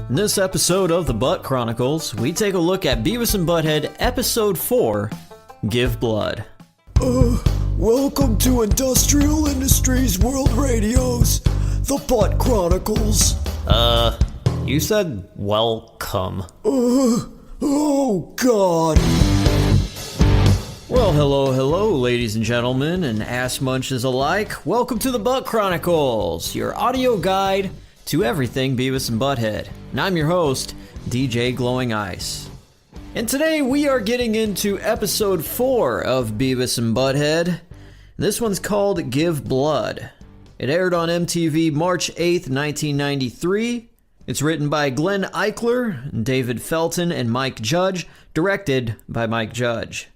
In this episode of the Butt Chronicles, we take a look at Beavis and Butt-Head Episode 4, Give Blood. Welcome to Industrial Industries World Radio's The Butt Chronicles. You said welcome. Oh God. Well, hello, ladies and gentlemen, and ass munches alike. Welcome to the Butt Chronicles, your audio guide to everything Beavis and Butt-Head. And I'm your host, DJ Glowing Ice. And today we are getting into episode 4 of Beavis and Butt-Head. This one's called Give Blood. It aired on MTV March 8th, 1993. It's written by Glenn Eichler, David Felton, and Mike Judge, directed by Mike Judge.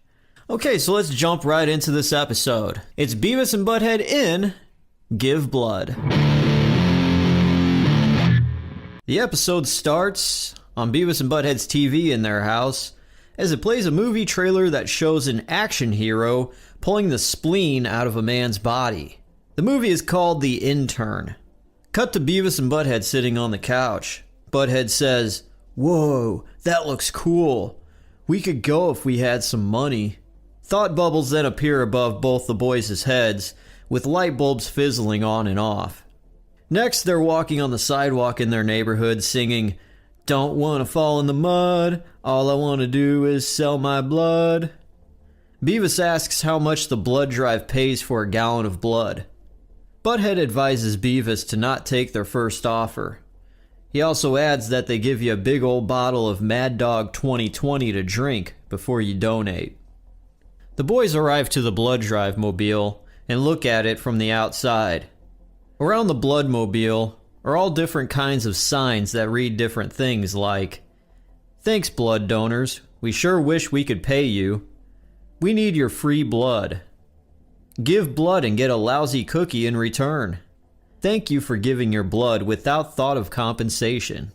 Okay, so let's jump right into this episode. It's Beavis and Butt-Head in Give Blood. The episode starts on Beavis and Butt-Head's TV in their house as it plays a movie trailer that shows an action hero pulling the spleen out of a man's body. The movie is called The Intern. Cut to Beavis and Butt-Head sitting on the couch. Butt-Head says, "Whoa, that looks cool. We could go if we had some money." Thought bubbles then appear above both the boys' heads, with light bulbs fizzling on and off. Next, they're walking on the sidewalk in their neighborhood singing, "Don't wanna fall in the mud, all I wanna do is sell my blood." Beavis asks how much the blood drive pays for a gallon of blood. Butt-Head advises Beavis to not take their first offer. He also adds that they give you a big old bottle of Mad Dog 2020 to drink before you donate. The boys arrive to the blood drive mobile and look at it from the outside. Around the blood mobile are all different kinds of signs that read different things like, "Thanks, blood donors. We sure wish we could pay you. We need your free blood. Give blood and get a lousy cookie in return. Thank you for giving your blood without thought of compensation."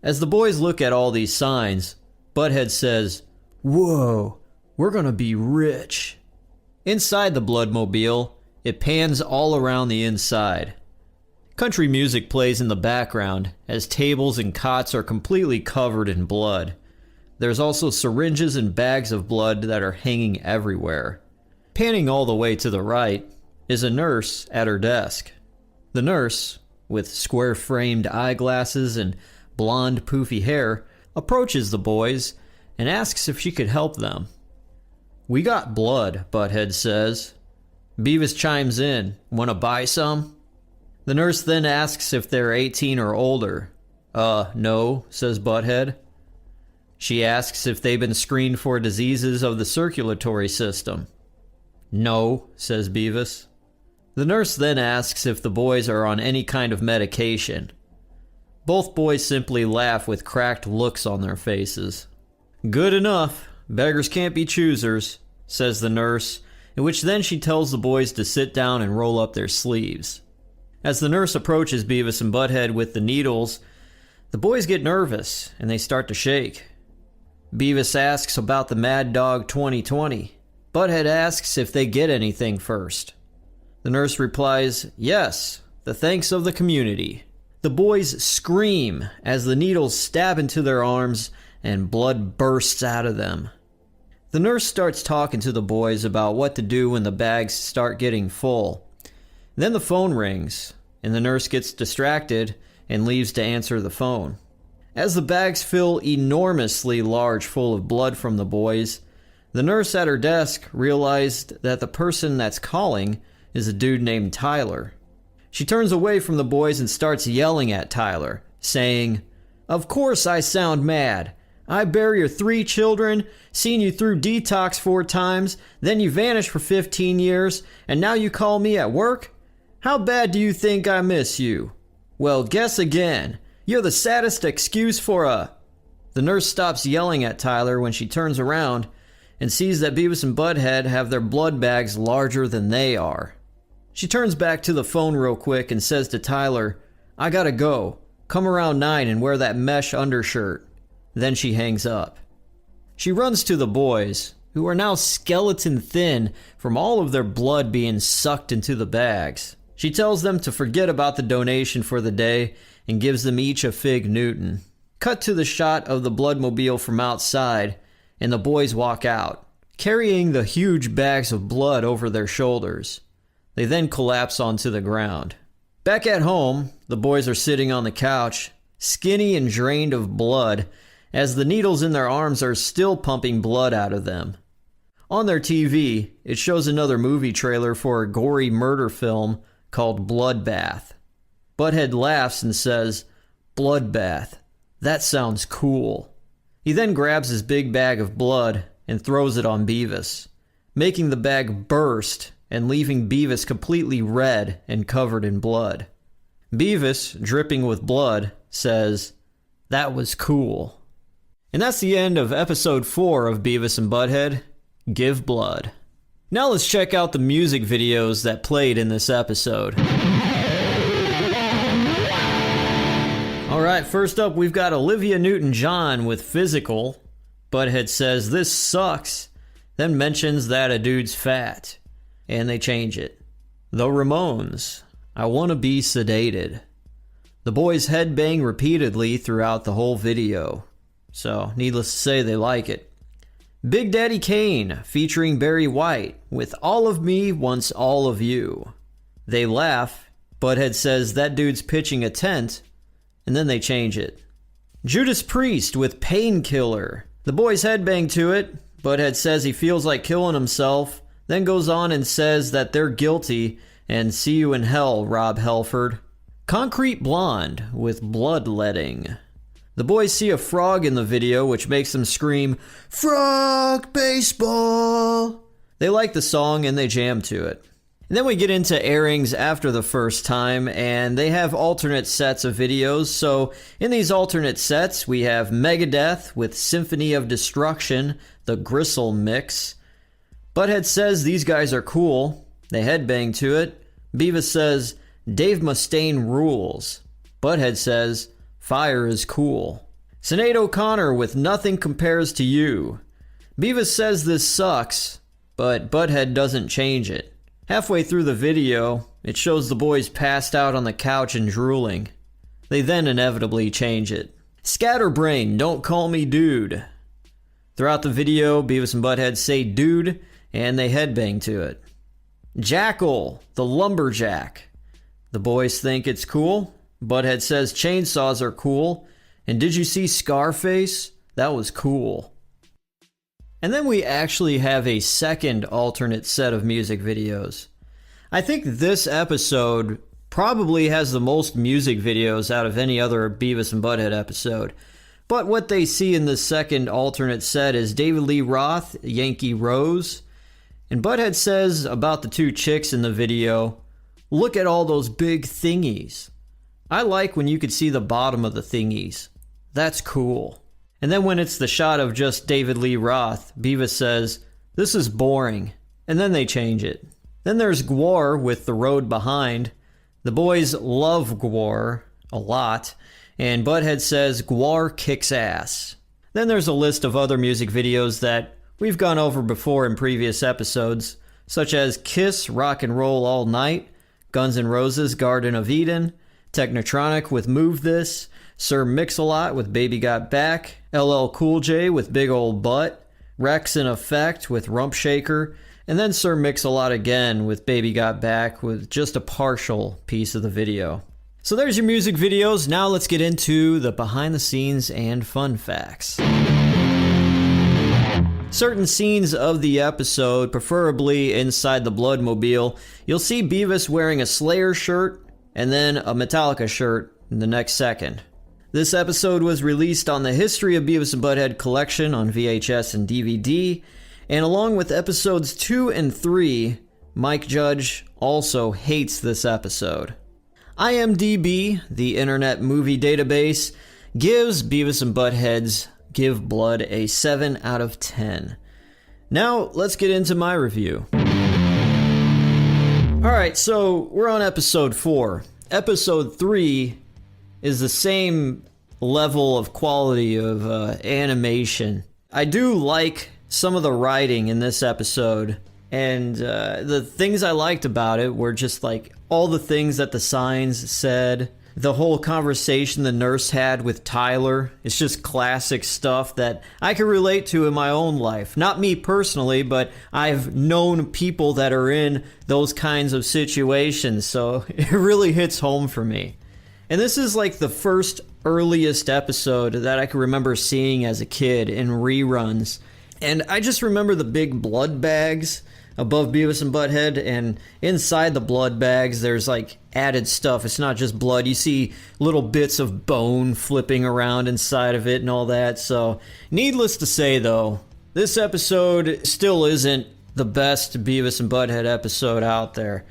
As the boys look at all these signs, Butt-Head says, "Whoa, we're gonna be rich." Inside the bloodmobile, it pans all around the inside. Country music plays in the background as tables and cots are completely covered in blood. There's also syringes and bags of blood that are hanging everywhere. Panning all the way to the right is a nurse at her desk. The nurse, with square-framed eyeglasses and blonde poofy hair, approaches the boys and asks if she could help them. "We got blood," Butt-Head says. Beavis chimes in, "Wanna buy some?" The nurse then asks if they're 18 or older. No," says Butt-Head. She asks if they've been screened for diseases of the circulatory system. "No," says Beavis. The nurse then asks if the boys are on any kind of medication. Both boys simply laugh with cracked looks on their faces. "Good enough. Beggars can't be choosers," says the nurse, in which then she tells the boys to sit down and roll up their sleeves. As the nurse approaches Beavis and Butt-Head with the needles, the boys get nervous and they start to shake. Beavis asks about the Mad Dog 2020. Butt-Head asks if they get anything first. The nurse replies, "Yes, the thanks of the community." The boys scream as the needles stab into their arms and blood bursts out of them. The nurse starts talking to the boys about what to do when the bags start getting full. Then the phone rings, and the nurse gets distracted and leaves to answer the phone. As the bags fill enormously large full of blood from the boys, the nurse at her desk realized that the person that's calling is a dude named Tyler. She turns away from the boys and starts yelling at Tyler, saying, "Of course I sound mad. I bear your 3 children, seen you through detox 4 times, then you vanished for 15 years, and now you call me at work? How bad do you think I miss you? Well, guess again. You're the saddest excuse for a..." The nurse stops yelling at Tyler when she turns around and sees that Beavis and Butt-Head have their blood bags larger than they are. She turns back to the phone real quick and says to Tyler, "I gotta go. Come around 9 and wear that mesh undershirt." Then she hangs up. She runs to the boys, who are now skeleton thin from all of their blood being sucked into the bags. She tells them to forget about the donation for the day and gives them each a Fig Newton. Cut to the shot of the bloodmobile from outside, and the boys walk out, carrying the huge bags of blood over their shoulders. They then collapse onto the ground. Back at home, the boys are sitting on the couch, skinny and drained of blood, as the needles in their arms are still pumping blood out of them. On their TV, it shows another movie trailer for a gory murder film called Bloodbath. Butt-Head laughs and says, "Bloodbath, that sounds cool." He then grabs his big bag of blood and throws it on Beavis, making the bag burst and leaving Beavis completely red and covered in blood. Beavis, dripping with blood, says, "That was cool." And that's the end of episode 4 of Beavis and Butt-Head, Give Blood. Now let's check out the music videos that played in this episode. Alright, first up we've got Olivia Newton-John with Physical. Butt-Head says, "This sucks," then mentions that a dude's fat, and they change it. The Ramones, "I Wanna Be Sedated." The boys headbang repeatedly throughout the whole video, so needless to say they like it. Big Daddy Kane featuring Barry White with "All of Me Wants All of You." They laugh. Butt-Head says that dude's pitching a tent, and then they change it. Judas Priest with "Painkiller." The boys headbang to it. Butt-Head says he feels like killing himself, then goes on and says that they're guilty and "See you in hell, Rob Halford." Concrete Blonde with "Bloodletting." The boys see a frog in the video, which makes them scream, "Frog baseball!" They like the song and they jam to it. And then we get into airings after the first time, and they have alternate sets of videos. So in these alternate sets, we have Megadeth with "Symphony of Destruction," the Gristle mix. Butt-Head says these guys are cool. They headbang to it. Beavis says, "Dave Mustaine rules." Butt-Head says, "Fire is cool." Sinead O'Connor with "Nothing Compares to You." Beavis says this sucks, but Butt-Head doesn't change it. Halfway through the video, it shows the boys passed out on the couch and drooling. They then inevitably change it. Scatterbrain, "Don't Call Me Dude." Throughout the video, Beavis and Butt-Head say "dude," and they headbang to it. Jackal, the Lumberjack. The boys think it's cool. Butt-Head says chainsaws are cool. And "Did you see Scarface? That was cool." And then we actually have a second alternate set of music videos. I think this episode probably has the most music videos out of any other Beavis and Butt-Head episode. But what they see in the second alternate set is David Lee Roth, Yankee Rose. And Butt-Head says about the two chicks in the video, "Look at all those big thingies. I like when you could see the bottom of the thingies. That's cool." And then when it's the shot of just David Lee Roth, Beavis says, "This is boring." And then they change it. Then there's Gwar with "The Road Behind." The boys love Gwar a lot, and Butt-Head says Gwar kicks ass. Then there's a list of other music videos that we've gone over before in previous episodes, such as Kiss Rock and Roll All Night, Guns N' Roses Garden of Eden, Technotronic with "Move This," Sir Mix-a-Lot with "Baby Got Back," LL Cool J with "Big Old Butt," Rex in Effect with "Rump Shaker," and then Sir Mix-a-Lot again with "Baby Got Back" with just a partial piece of the video. So there's your music videos. Now let's get into the behind the scenes and fun facts. Certain scenes of the episode, preferably inside the Bloodmobile, you'll see Beavis wearing a Slayer shirt and then a Metallica shirt in the next second. This episode was released on the History of Beavis and Butt-Head collection on VHS and DVD, and along with episodes 2 and 3, Mike Judge also hates this episode. IMDb, the Internet Movie Database, gives Beavis and Butt-Head's Give Blood a 7 out of 10. Now, let's get into my review. Alright, so we're on episode 4. Episode 3 is the same level of quality of animation. I do like some of the writing in this episode, and the things I liked about it were just like all the things that the signs said, The whole conversation the nurse had with Tyler, it's just classic stuff that I can relate to in my own life. Not me personally, but I've known people that are in those kinds of situations, so it really hits home for me. And this is like the first earliest episode that I can remember seeing as a kid in reruns. And I just remember the big blood bags above Beavis and Butt-Head, and inside the blood bags there's like added stuff. It's not just blood. You see little bits of bone flipping around inside of it and all that. So needless to say though, this episode still isn't the best Beavis and Butt-Head episode out there.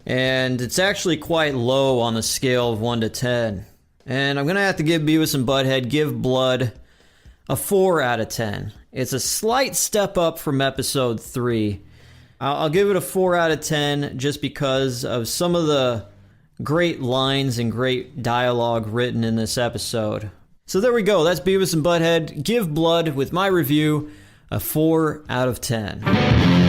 And it's actually quite low on the scale of 1 to 10. And I'm going to have to give Beavis and Butt-Head Give Blood a 4 out of 10. It's a slight step up from episode 3. I'll give it a 4 out of 10 just because of some of the great lines and great dialogue written in this episode. So there we go. That's Beavis and Butt-Head Give Blood with my review, a 4 out of 10.